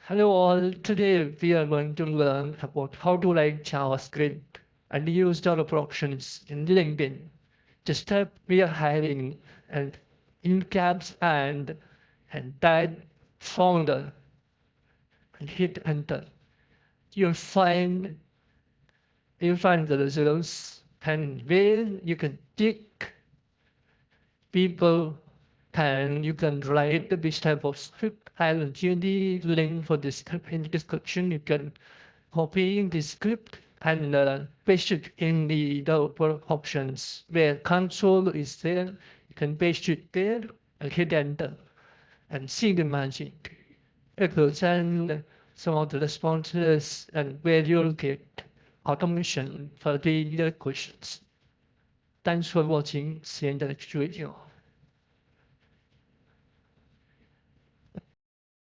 Hello all, today we are going to learn about how to write JavaScript and use developer options in LinkedIn. The step we are having and in caps and type founder and hit enter. You'll find you'll find the results and where you can tick people and you can write this type of script. I'll give the link for this script in the description. You can copy the script and paste it in the developer options where console is there. You can paste it there and hit enter and see the magic. It will send some of the responses and where you'll get automation for the questions. Thanks for watching. See you in the next video.